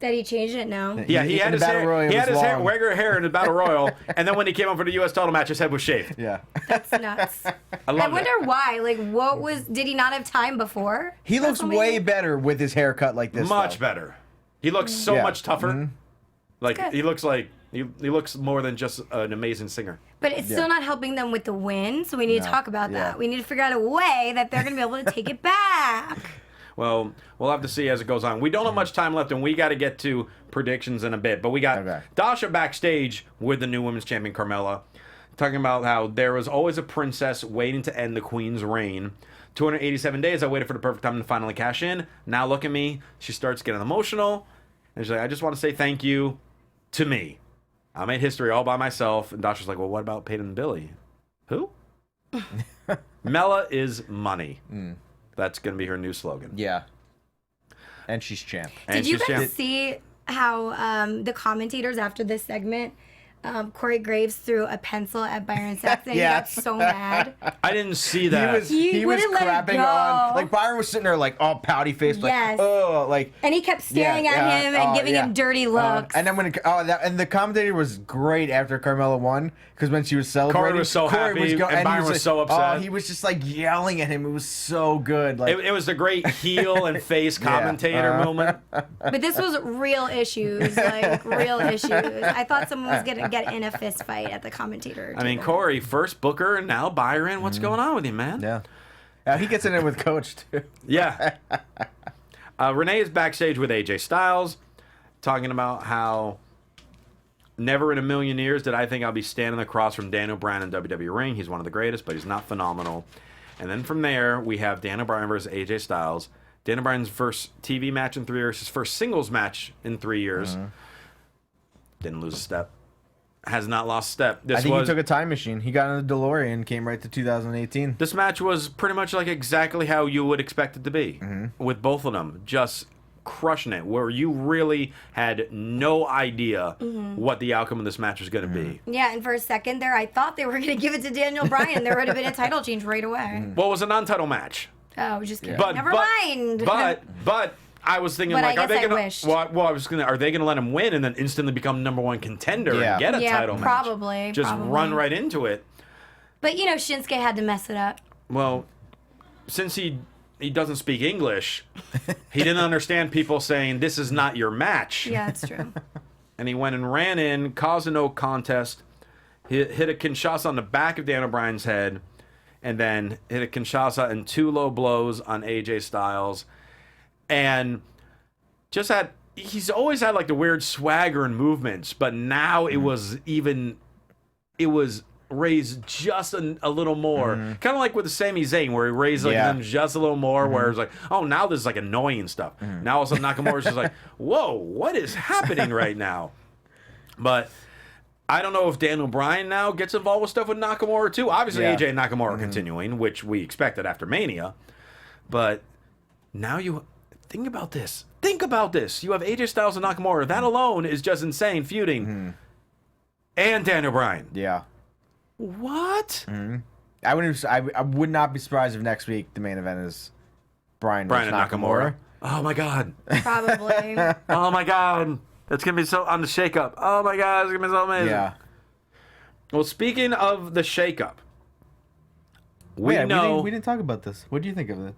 That he changed it now. Yeah, he In had the his Battle hair. Royal, He it had was his hair, long. regular hair in the battle royal, and then when he came up for the U.S. title match, his head was shaved. Yeah. That's nuts. I I love wonder it. why. Like, did he not have time before? He looks WrestleMania? way better with his haircut like this. Much though. better. He looks so Yeah. much tougher. Mhm. Like Good. he looks like He looks more than just an amazing singer. But it's still not helping them with the win, so we need to talk about that. We need to figure out a way that they're going to be able to take it back. Well, we'll have to see as it goes on. We don't have much time left, and we got to get to predictions in a bit. But we got Dasha backstage with the new women's champion, Carmella, talking about how there was always a princess waiting to end the queen's reign. 287 days, I waited for the perfect time to finally cash in. Now look at me. She starts getting emotional. And she's like, I just want to say thank you to me. I made history all by myself. And Dasha's like, well, what about Peyton and Billy? Who? Mella is money. That's going to be her new slogan. Yeah. And she's champ. Did you guys see how the commentators after this segment, Corey Graves threw a pencil at Byron Saxton and he got so mad? I didn't see that. He was wouldn't let it crapping go. on. Like, Byron was sitting there, like, all pouty faced, like, oh, like. And he kept staring at him and giving him dirty looks. And then and the commentator was great after Carmella won, because when she was celebrating, Corey was so happy, and Byron was so upset. Oh, he was just like yelling at him. It was so good. Like, it was the great heel and face commentator moment. But this was real issues, like real issues. I thought someone was gonna get in a fist fight at the commentator table. I mean, Corey, first Booker and now Byron. What's going on with you, man? Yeah. He gets in it with Coach, too. Yeah. Renee is backstage with AJ Styles, talking about how never in a million years did I think I'll be standing across from Daniel Bryan in WWE ring. He's one of the greatest, but he's not phenomenal. And then from there, we have Daniel Bryan versus AJ Styles. Daniel Bryan's first TV match in 3 years, his first singles match in 3 years. Didn't lose a step. Has not lost a step. I think he took a time machine. He got in the DeLorean and came right to 2018. This match was pretty much like exactly how you would expect it to be, with both of them just crushing it, where you really had no idea what the outcome of this match was going to be. Yeah, and for a second there, I thought they were going to give it to Daniel Bryan. There would have been a title change right away. Well, it was a non-title match. Oh, just kidding. Never mind. But I was thinking, But like, I are they guess I gonna? wished. Well, I was gonna. Are they gonna let him win and then instantly become #1 contender and get a title match? Probably. Just run right into it. But you know, Shinsuke had to mess it up. Well, since he doesn't speak English, he didn't understand people saying this is not your match. Yeah, that's true. And he went and ran in, caused a no contest, hit a Kinshasa on the back of Daniel Bryan's head, and then hit a Kinshasa and 2 low blows on AJ Styles. And just he's always had like the weird swagger and movements, but now it was raised just a little more. Kind of like with the Sami Zayn, where he raised them just a little more, where it's like, oh, now this is like annoying stuff. Now all of a sudden Nakamura's just like, whoa, what is happening right now? But I don't know if Daniel Bryan now gets involved with stuff with Nakamura too. Obviously AJ and Nakamura are continuing, which we expected after Mania. But now you think about this. Think about this. You have AJ Styles and Nakamura. That alone is just insane feuding. And Daniel Bryan. Yeah. What? I would not be surprised if next week the main event is Bryan and Nakamura. Oh my God. Probably. Oh my God. It's going to be so on the shakeup. Oh my God. It's going to be so amazing. Yeah. Well, speaking of the shakeup, we We didn't talk about this. What do you think of it?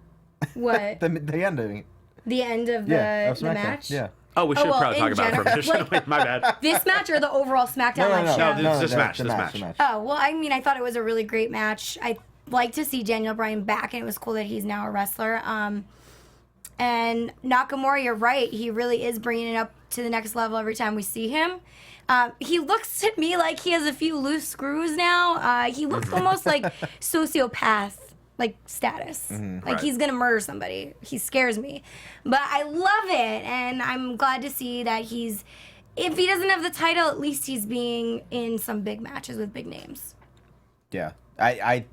What? The ending. The end of the match? Yeah. Oh, we should probably talk in about it for a minute, shouldn't we? My bad. This match or the overall SmackDown match? No, this match. Oh, well, I mean, I thought it was a really great match. I like to see Daniel Bryan back, and it was cool that he's now a wrestler. And Nakamura, you're right. He really is bringing it up to the next level every time we see him. He looks to me like he has a few loose screws now. He looks almost like sociopath. Like status. Like he's gonna murder somebody. He scares me. But I love it, and I'm glad to see that if he doesn't have the title, at least he's being in some big matches with big names. Yeah. I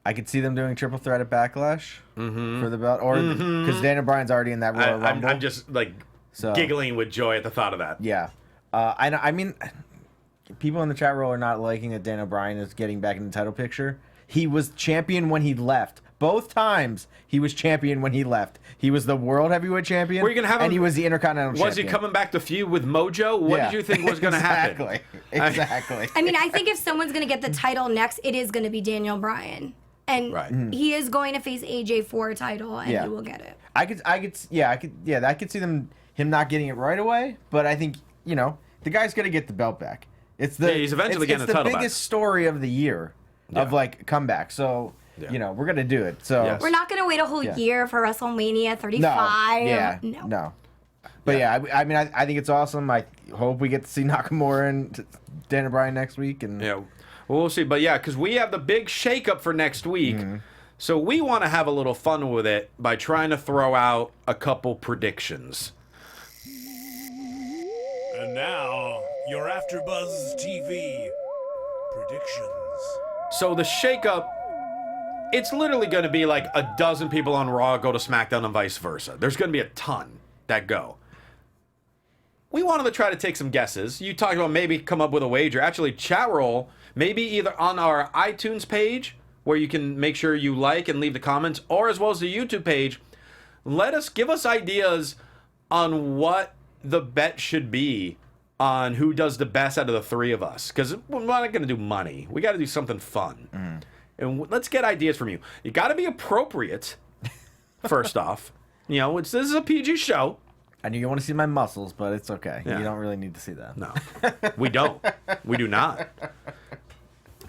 could see them doing triple threat at Backlash for the belt, or because Daniel Bryan's already in that Royal Rumble. I'm just like giggling with joy at the thought of that. Yeah. I mean, people in the chat room are not liking that Daniel Bryan is getting back in the title picture. He was champion when he left. Both times he was champion when he left. He was the World Heavyweight Champion, Were you gonna have and him, he was the Intercontinental Champion. Was he coming back to feud with Mojo? What did you think was going to happen? Exactly. I mean, I think if someone's going to get the title next, it is going to be Daniel Bryan. And he is going to face AJ for a title, and he will get it. I could see him not getting it right away, but I think, the guy's gonna get the belt back. It's the he's eventually getting it's the title the back. biggest story of the year of like comeback. So we're gonna do it. So Yes. We're not gonna wait a whole year for WrestleMania 35. No. But I mean, I think it's awesome. I hope we get to see Nakamura and Daniel Bryan next week. And Yeah, we'll see. But yeah, because we have the big shakeup for next week. So we want to have a little fun with it by trying to throw out a couple predictions. And now, your AfterBuzz TV predictions. So the shakeup, it's literally going to be like a dozen people on Raw go to SmackDown and vice versa. There's going to be a ton that go. We wanted to try to take some guesses. You talked about maybe come up with a wager. Actually, chat roll, maybe either on our iTunes page, where you can make sure you like and leave the comments, or as well as the YouTube page. Give us ideas on what the bet should be on who does the best out of the three of us. Because we're not going to do money. We got to do something fun. And let's get ideas from you. You got to be appropriate, first off. You know, this is a PG show. I know you want to see my muscles, but it's okay. Yeah. You don't really need to see that. No, we don't. We do not.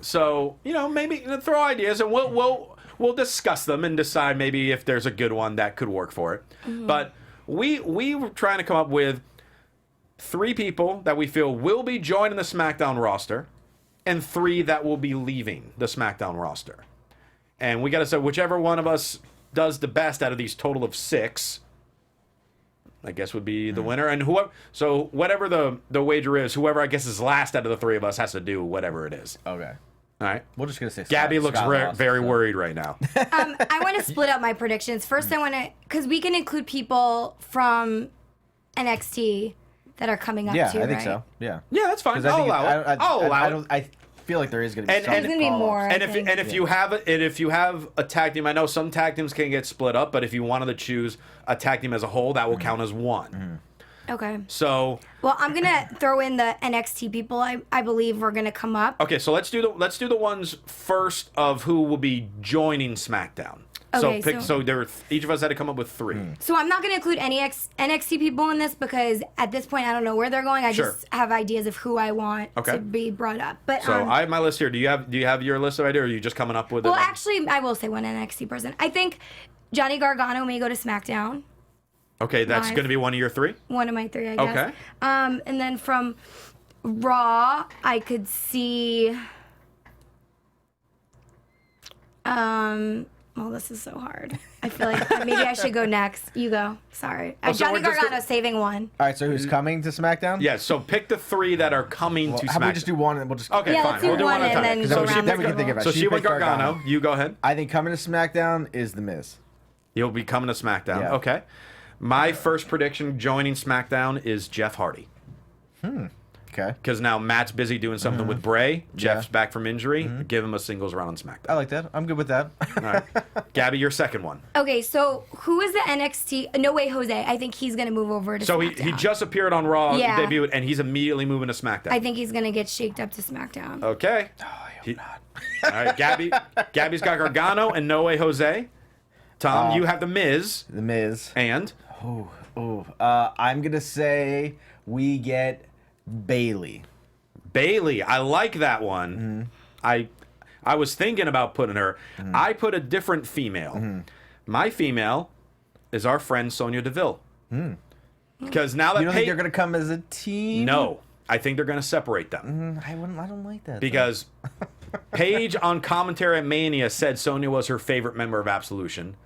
So, you know, maybe throw ideas and we'll discuss them and decide maybe if there's a good one that could work for it. But we were trying to come up with 3 people that we feel will be joining the SmackDown roster and 3 that will be leaving the SmackDown roster. And we got to say whichever one of us does the best out of these total of 6, I guess would be the winner. And whatever the wager is, whoever I guess is last out of the 3 of us has to do whatever it is. Okay. All right. We're just gonna say Gabby looks Scott very lost, so. worried right now. I want to split up my predictions. First, I want to, because we can include people from NXT that are coming up too, Yeah, I think right? so. Yeah. Yeah, that's fine. 'Cause I I'll think allow it. I'll allow it. I feel like there is gonna be And- some There's gonna be more. call-ups. And if you have a tag team, I know some tag teams can get split up, but if you wanted to choose a tag team as a whole, that will count as one. Okay. So Well, I'm gonna throw in the NXT people. I believe we're gonna come up. okay, so let's do the ones first of who will be joining SmackDown. Okay, so each of us had to come up with 3. So I'm not gonna include any NXT people in this because at this point I don't know where they're going. I Sure. just have ideas of who I want to be brought up. But So I have my list here. Do you have your list of ideas, or are you just coming up with it? well, actually, I will say one NXT person. I think Johnny Gargano may go to SmackDown. Okay, that's Live. going to be one of your 3? One of my 3, I guess. Okay. And then from Raw, I could see. Well, this is so hard. I feel like maybe I should go next. You go. Sorry. so Johnny we're just Gargano saving one. All right, so who's coming to SmackDown? Yeah, so pick the 3 that are coming Well, to how about SmackDown. we just do one and we'll just. Okay, Yeah, fine. let's do We'll do one one at a and time. then So go she- around then the we can circle. think about it. So she went picked Gargano. You go ahead. I think coming to SmackDown is The Miz. You'll be coming to SmackDown. Yeah. Okay. My first prediction joining SmackDown is Jeff Hardy. Okay. Because now Matt's busy doing something with Bray. Jeff's back from injury. Give him a singles run on SmackDown. I like that. I'm good with that. All right. Gabby, your second one. Okay, so who is the NXT? No way, Jose. I think he's gonna move over to So SmackDown. he just appeared on Raw, Yeah. debuted, and he's immediately moving to SmackDown. I think he's gonna get shaked up to SmackDown. Okay. All right, Gabby's got Gargano and No Way Jose. Tom, you have The Miz. The Miz. And I'm gonna say we get Bayley. Bayley. I like that one. I was thinking about putting her. I put a different female. My female is our friend Sonya Deville. Because now that You don't think they're gonna come as a team? No, I think they're going to separate them. I don't like that. Because Paige on commentary at Mania said Sonya was her favorite member of Absolution.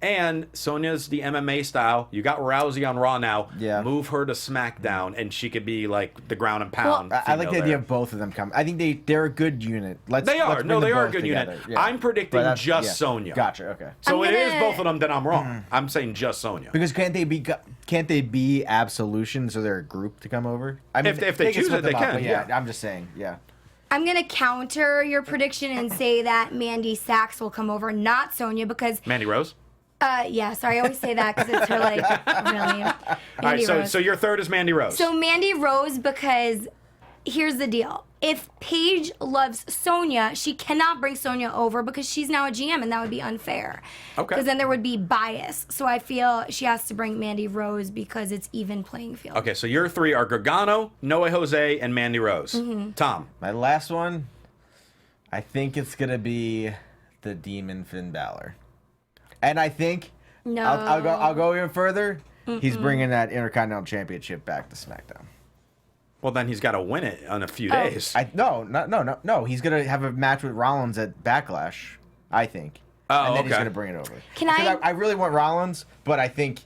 And Sonya's the MMA style. You got Rousey on Raw now. Yeah. Move her to SmackDown, and she could be like the ground and pound. Well, I like the female idea there. of both of them coming. I think they're a good unit. Let's They are. bring No, them they are a both good unit. together. Yeah. I'm predicting But that's- just yeah. Sonya. Gotcha. Okay. So I'm it is gonna- both of them, then I'm wrong. I'm saying just Sonya. Because can't they be Absolution? So they're a group to come over. I mean, If they can choose split it, they them up, can, but yeah. I'm just saying. Yeah. I'm gonna counter your prediction and say that Mandy Sachs will come over, not Sonya, because Mandy Rose. yeah, sorry, I always say that because it's her like really. Mandy All right, Rose. so your third is Mandy Rose. So Mandy Rose, because here's the deal. if Paige loves Sonya, she cannot bring Sonya over because she's now a GM, and that would be unfair. Okay. Because then there would be bias. So I feel she has to bring Mandy Rose because it's even playing field. Okay, so your three are Gargano, Noe Jose, and Mandy Rose. Tom. My last one, I think it's gonna be the Demon Finn Balor, and I think No. I'll go even further. He's bringing that Intercontinental Championship back to SmackDown. Well, then he's got to win it in a few days. No. He's gonna have a match with Rollins at Backlash, I think. Oh, and then he's okay. gonna bring it over. Can Because I- I really want Rollins, but I think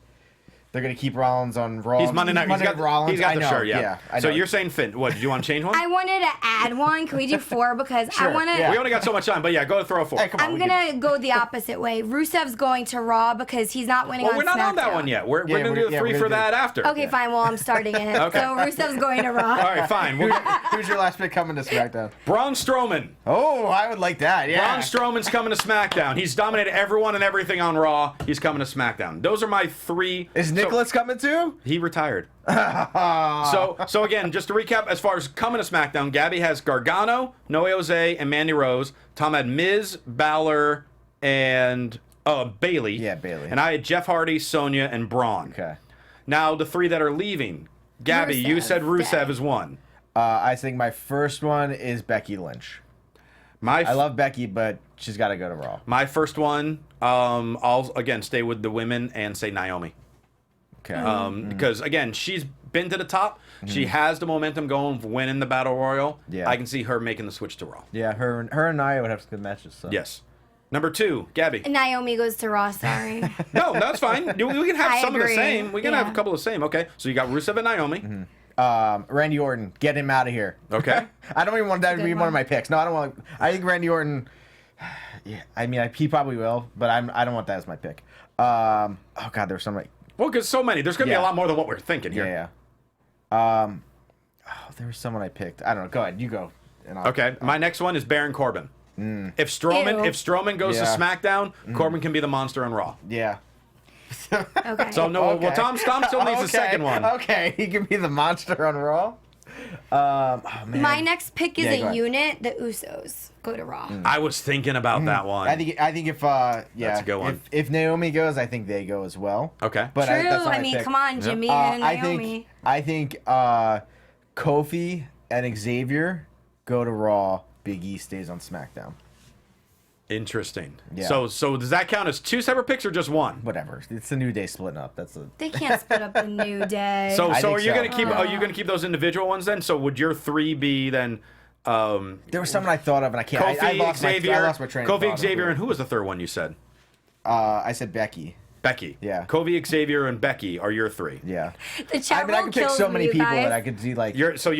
they're gonna keep Rollins on Raw. He's Monday night. He's got Rollins. He's got I the know, shirt, yeah. I So know. you're saying Finn. What, do you want to change one? I wanted to add one. Can we do 4? Because I Sure, want to. yeah. We only got so much time, but yeah, go throw a 4. Hey, come on. I'm we going can- to go the opposite way. Rusev's going to Raw because he's not winning Well, on we're not on that SmackDown. one yet. We're going to we're- do the yeah, 3 we're for gonna that do- after. Okay, fine. Well, I'm starting it. Okay. So Rusev's going to Raw. All right, fine. Who's your last pick coming to SmackDown? Braun Strowman. Oh, I would like that. Yeah. Braun Strowman's coming to SmackDown. He's dominated everyone and everything on Raw. He's coming to SmackDown. Those are my 3. Is Nicholas coming too? He retired. So again, just to recap, as far as coming to SmackDown, Gabby has Gargano, Noe Jose, and Mandy Rose. Tom had Miz, Balor, and Bayley. Yeah, Bayley. And I had Jeff Hardy, Sonya, and Braun. Okay. Now the 3 that are leaving. Gabby, you Rusev. said Rusev Okay. is one. I think my first one is Becky Lynch. I love Becky, but she's got to go to Raw. my first one. I'll again stay with the women and say Naomi. Okay. Because again, she's been to the top. She has the momentum going, for winning the Battle Royal. Yeah. I can see her making the switch to Raw. Yeah, her and Nia would have some good matches. So. Yes. Number 2, Gabby. Naomi goes to Raw, sorry. No, that's fine. We can have I some of the agree. same. We can have a Yeah. couple of the same. Okay. So you got Rusev and Naomi. Randy Orton, get him out of here. Okay. I don't even want that to be Good one of one. my picks. No, I don't want. I think Randy Orton. Yeah, I mean, he probably will, but I don't want that as my pick. Oh God, there's so many. Well, because so many. There's going to be a Yeah. lot more than what we're thinking here. Yeah. There was someone I picked. I don't know. Go ahead, you go. And I'll, Okay. My next one is Baron Corbin. If Strowman goes to Yeah. SmackDown, Corbin can be the monster on Raw. Yeah. Okay. So no, Okay. well Tom still needs the second one. Okay, he can be the monster on Raw. Oh man. My next pick is Yeah, go a ahead. unit. The Usos go to Raw. I was thinking about that one. I think if yeah, That's a good one. If Naomi goes, I think they go as well. Okay. But True. that's not I my mean, pick. come on, Jimmy and Naomi. I think Kofi and Xavier go to Raw. Big E stays on SmackDown. Interesting. Yeah. So does that count as 2 separate picks or just one? Whatever. It's a New Day splitting up. That's a. They can't split up the New Day. So I so think are you so. gonna keep? Are you gonna keep those individual ones then? So would your 3 be then? There was someone I thought of and I can't. Kofi, I lost Xavier, I lost my train of Kofi, thought. Xavier, and who was the third one you said? I said Becky. Becky. Yeah. Kofi, Xavier, and Becky are your 3. Yeah. the chat I mean, I roll could pick kills so me, many you people guys. that I could see like. Your 3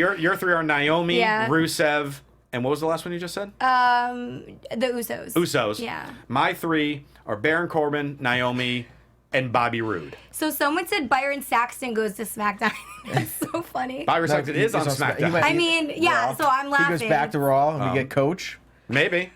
are Naomi, Yeah. Rusev, and what was the last one you just said? The Usos. Usos. Yeah. My 3 are Baron Corbin, Naomi, and Bobby Roode. So someone said Byron Saxton goes to SmackDown. That's so funny. Byron Saxton is on SmackDown. I mean, yeah, so I'm laughing. He goes back to Raw and we get Coach. Maybe.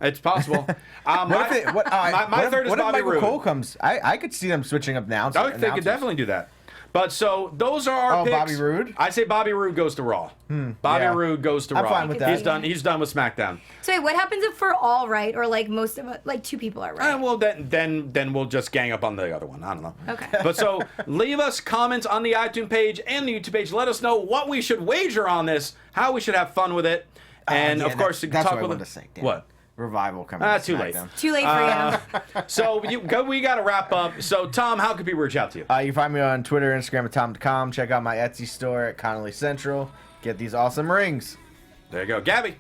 It's possible. What if my third is what if Bobby Michael Roode. Cole comes? I could see them switching up now. I think they could definitely do that. But so those are our picks. Bobby Roode? I say Bobby Roode goes to Raw. Bobby yeah. Roode goes to I'm Raw. fine with that. He's done with SmackDown. So wait, what happens if we're all right, or like most of it, like 2 people are right? Well, then we'll just gang up on the other one. I don't know. Okay. But so leave us comments on the iTunes page and the YouTube page. Let us know what we should wager on this, how we should have fun with it, and Yeah, of course you can that's talk what I with wanted to say. Damn. What? Revival coming. to Too late. SmackDown. Too late for you. So we got to wrap up. So Tom, how can people reach out to you? You can find me on Twitter, Instagram at Tom.com. Check out my Etsy store at Connolly Central. Get these awesome rings. There you go, Gabby.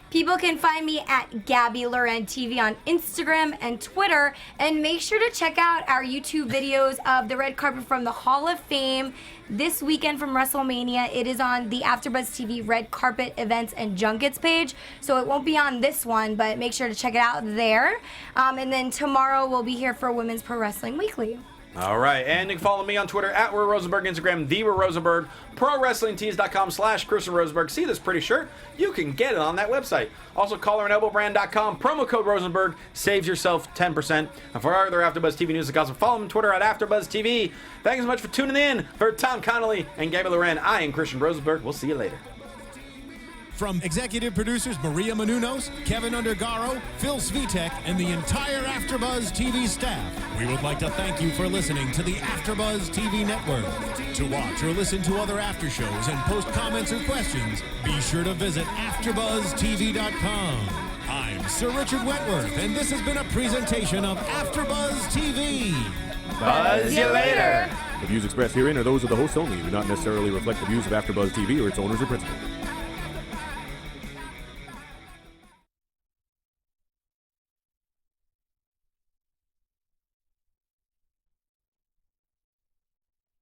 People can find me at Gabby Loren TV on Instagram and Twitter. And make sure to check out our YouTube videos of the red carpet from the Hall of Fame this weekend from WrestleMania. It is on the AfterBuzz TV red carpet events and junkets page. So it won't be on this one, but make sure to check it out there. And then tomorrow we'll be here for Women's Pro Wrestling Weekly. All right, and you can follow me on Twitter at Will Rosenberg, Instagram the Will Rosenberg, ProWrestlingTees.com/Christian Rosenberg. See this pretty shirt? You can get it on that website. Also, collarandelbowbrand.com, promo code Rosenberg saves yourself 10%. And for other AfterBuzz TV news and gossip, follow them on Twitter at AfterBuzz TV. Thanks so much for tuning in. For Tom Connolly and Gabby Loren, I am Christian Rosenberg. We'll see you later. From executive producers Maria Menounos, Kevin Undergaro, Phil Svitek, and the entire AfterBuzz TV staff, we would like to thank you for listening to the AfterBuzz TV network. To watch or listen to other after shows and post comments or questions, be sure to visit AfterBuzzTV.com. I'm Sir Richard Wentworth, and this has been a presentation of AfterBuzz TV. Buzz you later. The views expressed herein are those of the hosts only and do not necessarily reflect the views of AfterBuzz TV or its owners or principals.